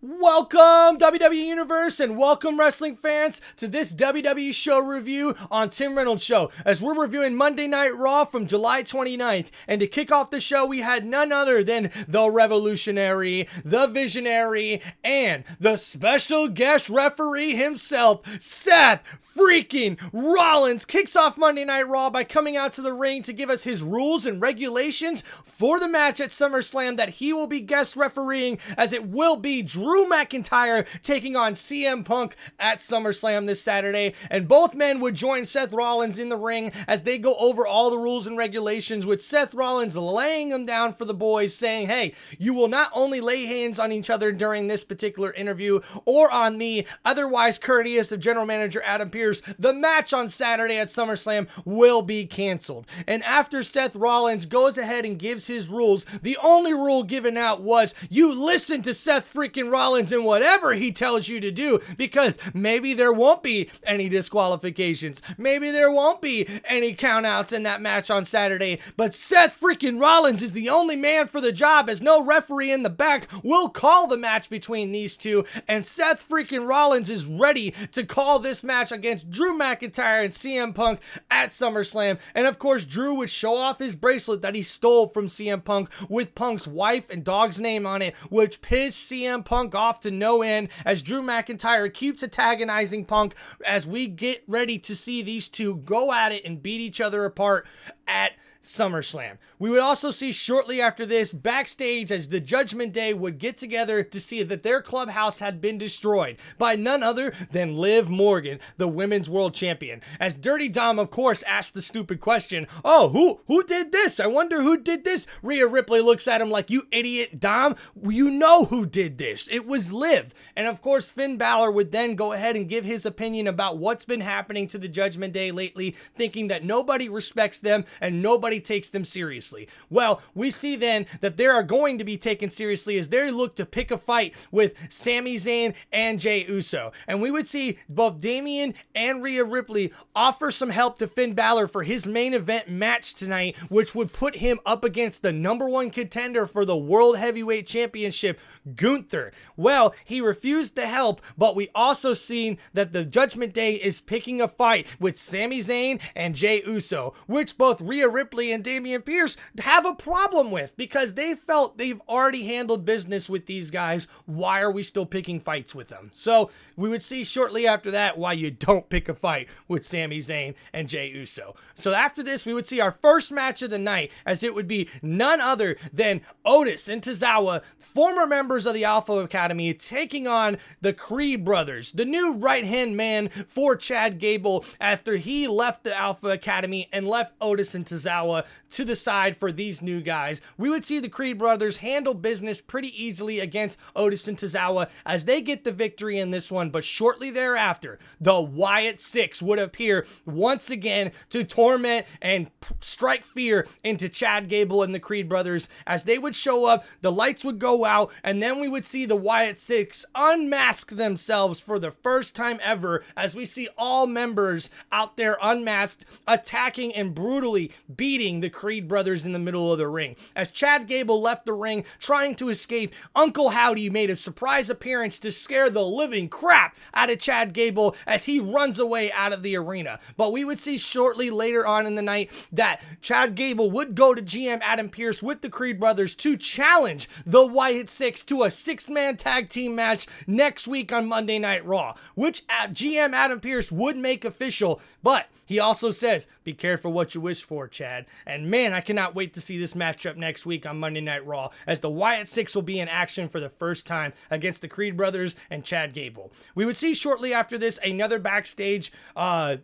Welcome, WWE Universe, and welcome, wrestling fans, to this WWE show review on Tim Reynolds Show, as we're reviewing Monday Night Raw from July 29th. And to kick off the show, we had none other than the Revolutionary, the Visionary, and the special guest referee himself, Seth freaking Rollins, kicks off Monday Night Raw by coming out to the ring to give us his rules and regulations for the match at Summer Slam that he will be guest refereeing, as it will be Drew McIntyre taking on CM Punk at SummerSlam this Saturday. And both men would join Seth Rollins in the ring as they go over all the rules and regulations, with Seth Rollins laying them down for the boys, saying, hey, you will not only lay hands on each other during this particular interview or on me, otherwise courteous of General Manager Adam Pearce, the match on Saturday at SummerSlam will be canceled. And after Seth Rollins goes ahead and gives his rules, the only rule given out was you listen to Seth freaking Rollins and whatever he tells you to do, because maybe there won't be any disqualifications, maybe there won't be any countouts in that match on Saturday, but Seth freaking Rollins is the only man for the job, as no referee in the back will call the match between these two, and Seth freaking Rollins is ready to call this match against Drew McIntyre and CM Punk at SummerSlam. And of course, Drew would show off his bracelet that he stole from CM Punk with Punk's wife and dog's name on it, which pissed CM Punk off to no end, as Drew McIntyre keeps antagonizing Punk as we get ready to see these two go at it and beat each other apart at SummerSlam. We would also see shortly after this, backstage, as the Judgment Day would get together to see that their clubhouse had been destroyed by none other than Liv Morgan, the Women's World Champion. As Dirty Dom, of course, asked the stupid question, oh, who did this? I wonder who did this? Rhea Ripley looks at him like, you idiot, Dom. You know who did this. It was Liv. And of course, Finn Balor would then go ahead and give his opinion about what's been happening to the Judgment Day lately, thinking that nobody respects them and nobody takes them seriously. Well, we see then that they are going to be taken seriously as they look to pick a fight with Sami Zayn and Jey Uso. And we would see both Damian and Rhea Ripley offer some help to Finn Balor for his main event match tonight, which would put him up against the number one contender for the World Heavyweight Championship, Gunther. Well, he refused the help, but we also seen that the Judgment Day is picking a fight with Sami Zayn and Jey Uso, which both Rhea Ripley and Damian Pearce have a problem with, because they felt they've already handled business with these guys. Why are we still picking fights with them? So we would see shortly after that why you don't pick a fight with Sami Zayn and Jey Uso. So after this, we would see our first match of the night, as it would be none other than Otis and Tozawa, former members of the Alpha Academy, taking on the Creed brothers, the new right-hand man for Chad Gable after he left the Alpha Academy and left Otis and Tozawa to the side for these new guys. We would see the Creed brothers handle business pretty easily against Otis and Tozawa as they get the victory in this one, but shortly thereafter, the Wyatt Six would appear once again to torment and strike fear into Chad Gable and the Creed brothers. As they would show up, the lights would go out, and then we would see the Wyatt Six unmask themselves for the first time ever, as we see all members out there unmasked, attacking and brutally beating the Creed brothers in the middle of the ring. As Chad Gable left the ring trying to escape, Uncle Howdy made a surprise appearance to scare the living crap out of Chad Gable as he runs away out of the arena. But we would see shortly later on in the night that Chad Gable would go to GM Adam Pearce with the Creed brothers to challenge the Wyatt Six to a six-man tag team match next week on Monday Night Raw, which GM Adam Pearce would make official. But he also says, be careful what you wish for, Chad. And man, I cannot wait to see this matchup next week on Monday Night Raw, as the Wyatt Six will be in action for the first time against the Creed brothers and Chad Gable. We would see shortly after this another backstage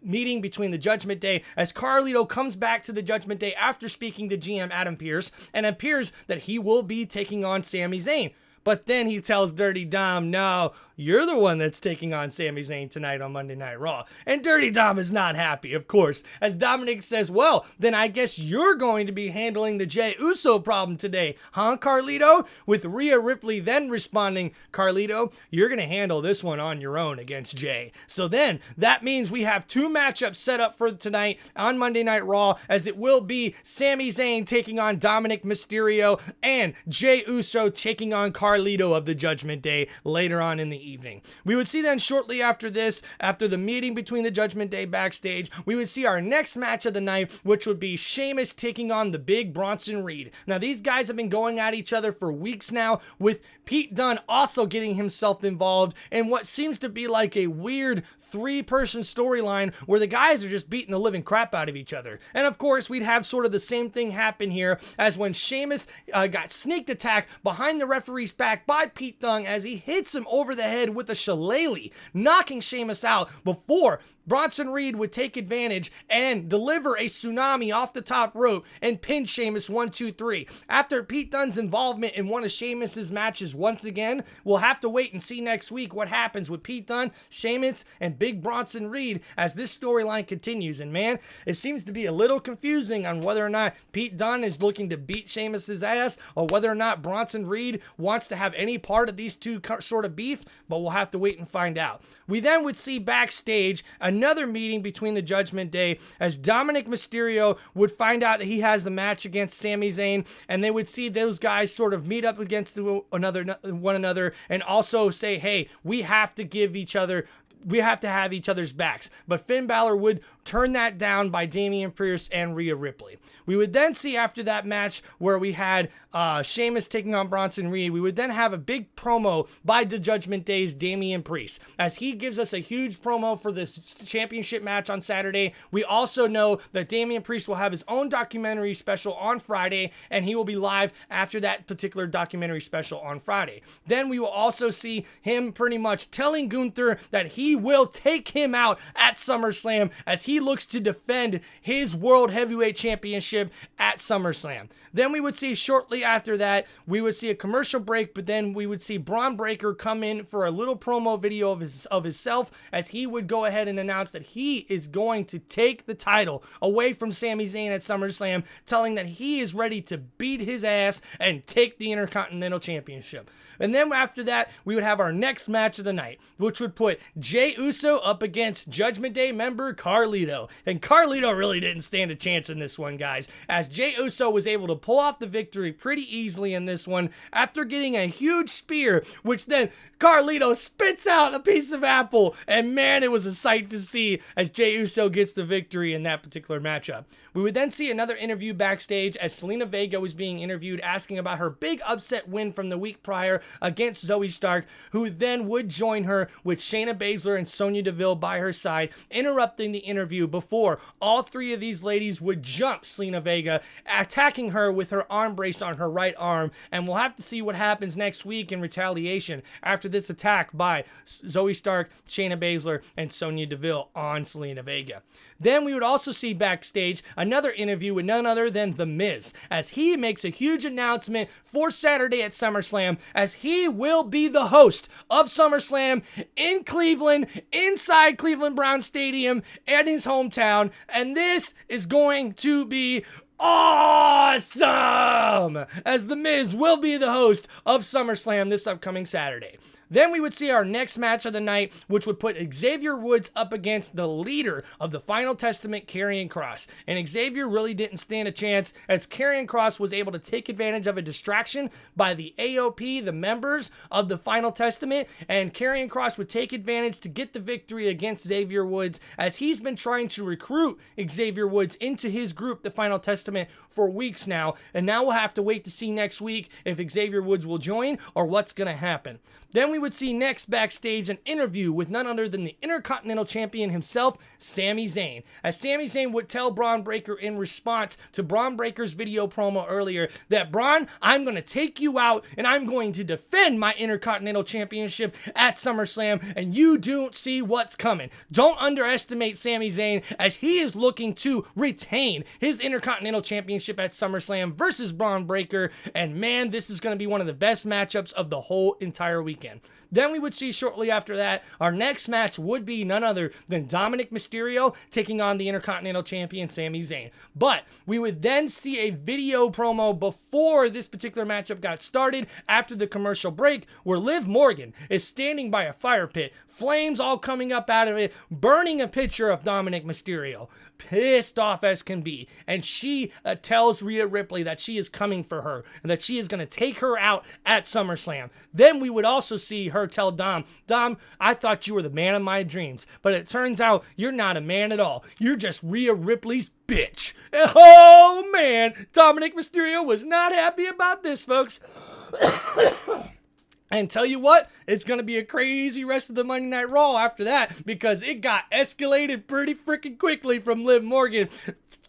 meeting between the Judgment Day, as Carlito comes back to the Judgment Day after speaking to GM Adam Pearce and appears that he will be taking on Sami Zayn. But then he tells Dirty Dom, no, you're the one that's taking on Sami Zayn tonight on Monday Night Raw. And Dirty Dom is not happy, of course, as Dominic says, well, then I guess you're going to be handling the Jey Uso problem today, huh, Carlito? With Rhea Ripley then responding, Carlito, you're going to handle this one on your own against Jey. So then, that means we have 2 matchups set up for tonight on Monday Night Raw, as it will be Sami Zayn taking on Dominic Mysterio and Jey Uso taking on Carlito of the Judgment Day later on in the evening. We would see then shortly after this, after the meeting between the Judgment Day backstage, we would see our next match of the night, which would be Sheamus taking on the big Bronson Reed. Now, these guys have been going at each other for weeks now, with Pete Dunne also getting himself involved in what seems to be like a weird 3-person storyline where the guys are just beating the living crap out of each other. And of course, we'd have sort of the same thing happen here as when Sheamus got sneak attacked behind the referee's back by Pete Dunne as he hits him over the head with a shillelagh, knocking Sheamus out before Bronson Reed would take advantage and deliver a tsunami off the top rope and pin Sheamus 1, 2, 3. After Pete Dunne's involvement in one of Sheamus's matches once again, we'll have to wait and see next week what happens with Pete Dunne, Sheamus, and Big Bronson Reed as this storyline continues. And man, it seems to be a little confusing on whether or not Pete Dunne is looking to beat Sheamus's ass or whether or not Bronson Reed wants to have any part of these two sort of beef, but we'll have to wait and find out. We then would see backstage another meeting between the Judgment Day as Dominic Mysterio would find out that he has the match against Sami Zayn, and they would see those guys sort of meet up against one another and also say, hey, we have to have each other's backs. But Finn Balor would turn that down by Damian Priest and Rhea Ripley. We would then see after that match where we had Sheamus taking on Bronson Reed, we would then have a big promo by the Judgment Day's Damian Priest as he gives us a huge promo for this championship match on Saturday. We also know that Damian Priest will have his own documentary special on Friday, and he will be live after that particular documentary special on Friday. Then we will also see him pretty much telling Gunther that he will take him out at SummerSlam as he looks to defend his World Heavyweight Championship at SummerSlam. Then we would see shortly after that, we would see a commercial break, but then we would see Braun Breaker come in for a little promo video of himself as he would go ahead and announce that he is going to take the title away from Sami Zayn at SummerSlam, telling that he is ready to beat his ass and take the Intercontinental Championship. And then after that, we would have our next match of the night, which would put Jey Uso up against Judgment Day member Carlito. And Carlito really didn't stand a chance in this one, guys, as Jey Uso was able to pull off the victory pretty easily in this one after getting a huge spear, which then Carlito spits out a piece of apple. And man, it was a sight to see as Jey Uso gets the victory in that particular matchup. We would then see another interview backstage as Zelina Vega was being interviewed asking about her big upset win from the week prior against Zoe Stark, who then would join her with Shayna Baszler and Sonya Deville by her side, interrupting the interview before all 3 of these ladies would jump Zelina Vega, attacking her with her arm brace on her right arm. And we'll have to see what happens next week in retaliation after this attack by Zoe Stark, Shayna Baszler, and Sonya Deville on Zelina Vega. Then we would also see backstage another interview with none other than The Miz, as he makes a huge announcement for Saturday at SummerSlam, as he will be the host of SummerSlam in Cleveland, inside Cleveland Browns Stadium, and his hometown, and this is going to be awesome, as The Miz will be the host of SummerSlam this upcoming Saturday. Then we would see our next match of the night, which would put Xavier Woods up against the leader of the Final Testament, Karrion Kross. And Xavier really didn't stand a chance, as Karrion Kross was able to take advantage of a distraction by the AOP, the members of the Final Testament, and Karrion Kross would take advantage to get the victory against Xavier Woods, as he's been trying to recruit Xavier Woods into his group, the Final Testament, for weeks now. And now we'll have to wait to see next week if Xavier Woods will join or what's going to happen. Then we would see next backstage an interview with none other than the Intercontinental Champion himself, Sami Zayn. As Sami Zayn would tell Braun Breaker in response to Braun Breaker's video promo earlier that, Braun, I'm going to take you out and I'm going to defend my Intercontinental Championship at SummerSlam, and you don't see what's coming. Don't underestimate Sami Zayn, as he is looking to retain his Intercontinental Intercontinental Championship at SummerSlam versus Braun Breaker. And man, this is going to be one of the best matchups of the whole entire weekend. Then we would see shortly after that, our next match would be none other than Dominic Mysterio taking on the Intercontinental Champion Sami Zayn. But we would then see a video promo before this particular matchup got started after the commercial break where Liv Morgan is standing by a fire pit, flames all coming up out of it, burning a picture of Dominic Mysterio. Pissed off as can be, and she tells Rhea Ripley that she is coming for her and that she is going to take her out at SummerSlam. Then we would also see her tell Dom, I thought you were the man of my dreams, but it turns out you're not a man at all. You're just Rhea Ripley's bitch. Oh man, Dominic Mysterio was not happy about this, folks. And tell you what, it's going to be a crazy rest of the Monday Night Raw after that, because it got escalated pretty freaking quickly from Liv Morgan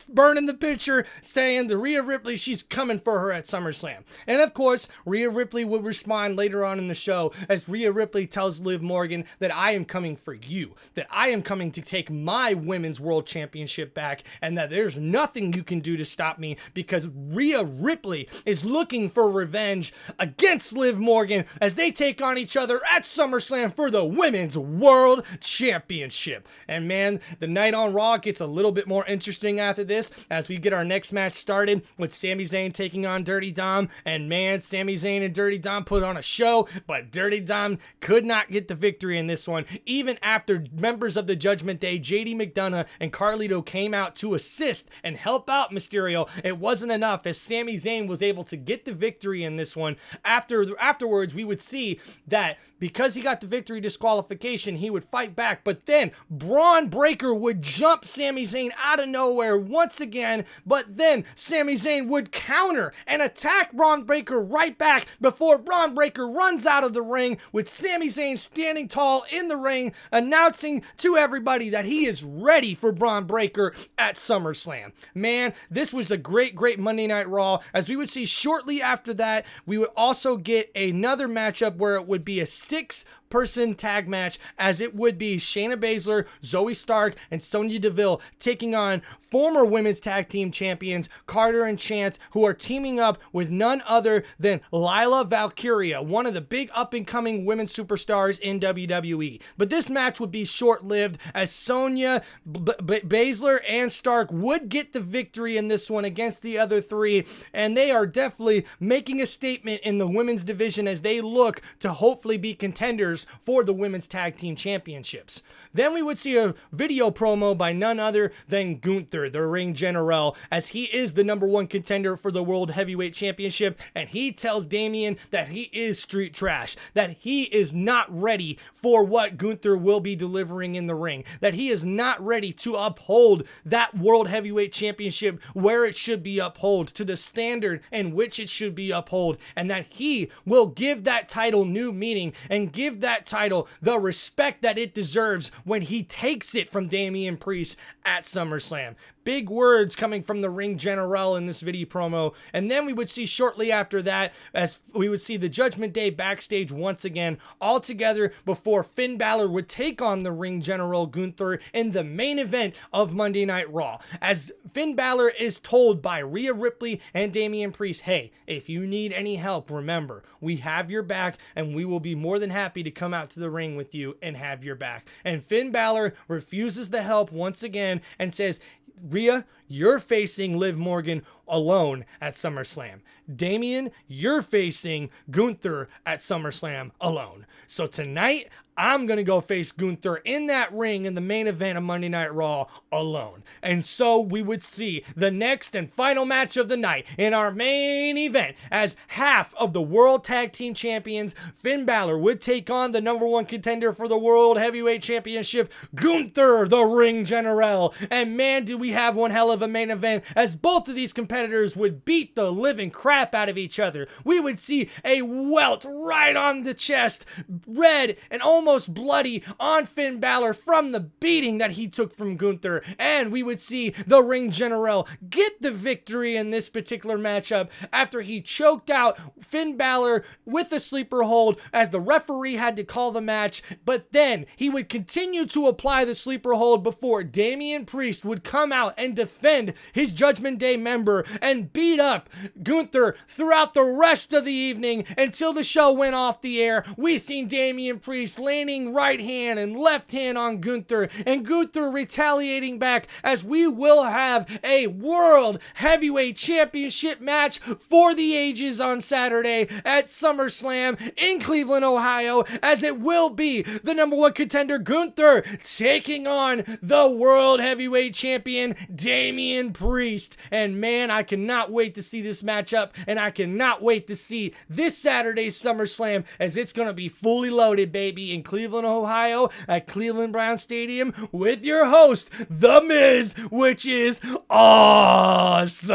burning the picture, saying to Rhea Ripley she's coming for her at SummerSlam. And of course, Rhea Ripley would respond later on in the show as Rhea Ripley tells Liv Morgan that I am coming for you, that I am coming to take my Women's World Championship back, and that there's nothing you can do to stop me, because Rhea Ripley is looking for revenge against Liv Morgan as they take on each other at SummerSlam for the Women's World Championship. And man, the night on Raw gets a little bit more interesting after this, as we get our next match started with Sami Zayn taking on Dirty Dom. And man, Sami Zayn and Dirty Dom put on a show, but Dirty Dom could not get the victory in this one, even after members of the Judgment Day, JD McDonough and Carlito, came out to assist and help out Mysterio. It wasn't enough, as Sami Zayn was able to get the victory in this one. Afterwards, we would see that because he got the victory disqualification, he would fight back, but then Braun Breaker would jump Sami Zayn out of nowhere once again, but then Sami Zayn would counter and attack Braun Breaker right back before Braun Breaker runs out of the ring, with Sami Zayn standing tall in the ring, announcing to everybody that he is ready for Braun Breaker at SummerSlam. Man, this was a great Monday Night Raw. As we would see shortly after that, we would also get another matchup where it would be a 6-person tag match, as it would be Shayna Baszler, Zoe Stark, and Sonya Deville taking on former women's tag team champions Carter and Chance, who are teaming up with none other than Lila Valkyria, one of the big up-and-coming women's superstars in WWE. But this match would be short-lived, as Sonya, Baszler, and Stark would get the victory in this one against the other three, and they are definitely making a statement in the women's division as they look to hopefully be contenders for the women's tag team championships. Then we would see a video promo by none other than Gunther, the ring general, as he is the #1 contender for the World Heavyweight Championship, and he tells Damian that he is street trash, that he is not ready for what Gunther will be delivering in the ring, that he is not ready to uphold that World Heavyweight Championship where it should be upheld, to the standard in which it should be upheld, and that he will give that title new meaning and give that title the respect that it deserves when he takes it from Damian Priest at SummerSlam. Big words coming from the ring general in this video promo. And then we would see shortly after that, as we would see the Judgment Day backstage once again, all together before Finn Balor would take on the ring general Gunther in the main event of Monday Night Raw. As Finn Balor is told by Rhea Ripley and Damian Priest, hey, if you need any help, remember, we have your back, and we will be more than happy to come out to the ring with you and have your back. And Finn Balor refuses the help once again and says, Rhea, you're facing Liv Morgan alone at SummerSlam. Damian, you're facing Gunther at SummerSlam alone. So tonight, I'm going to go face Gunther in that ring in the main event of Monday Night Raw alone. And so we would see the next and final match of the night in our main event, as half of the World Tag Team Champions, Finn Balor, would take on the #1 contender for the World Heavyweight Championship, Gunther, the ring general. And man, did we have one hell of a main event, as both of these competitors would beat the living crap out of each other. We would see a welt right on the chest, red and almost bloody on Finn Balor from the beating that he took from Gunther, and we would see the ring general get the victory in this particular matchup after he choked out Finn Balor with a sleeper hold, as the referee had to call the match, but then he would continue to apply the sleeper hold before Damian Priest would come out and defend defend his Judgment Day member and beat up Gunther throughout the rest of the evening until the show went off the air. We seen Damian Priest landing right hand and left hand on Gunther, and Gunther retaliating back, as we will have a World Heavyweight Championship match for the ages on Saturday at SummerSlam in Cleveland, Ohio, as it will be the number one contender Gunther taking on the World Heavyweight Champion Damian Priest. And man, I cannot wait to see this matchup, and I cannot wait to see this Saturday's SummerSlam, as it's going to be fully loaded, baby, in Cleveland, Ohio at Cleveland Brown Stadium with your host, The Miz, which is awesome.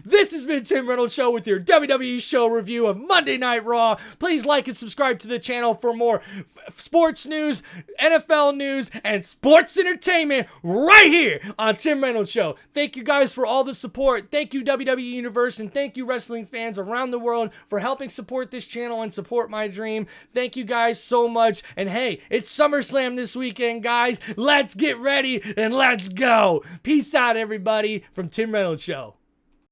This has been Tim Reynolds Show with your WWE show review of Monday Night Raw. Please like and subscribe to the channel for more sports news, NFL news, and sports entertainment right here on Tim Reynolds Show. Thank you guys for all the support. Thank you, WWE Universe, and thank you, wrestling fans around the world, for helping support this channel and support my dream. Thank you guys so much. And hey, it's SummerSlam this weekend, guys. Let's get ready and let's go. Peace out, everybody, from Tim Reynolds Show.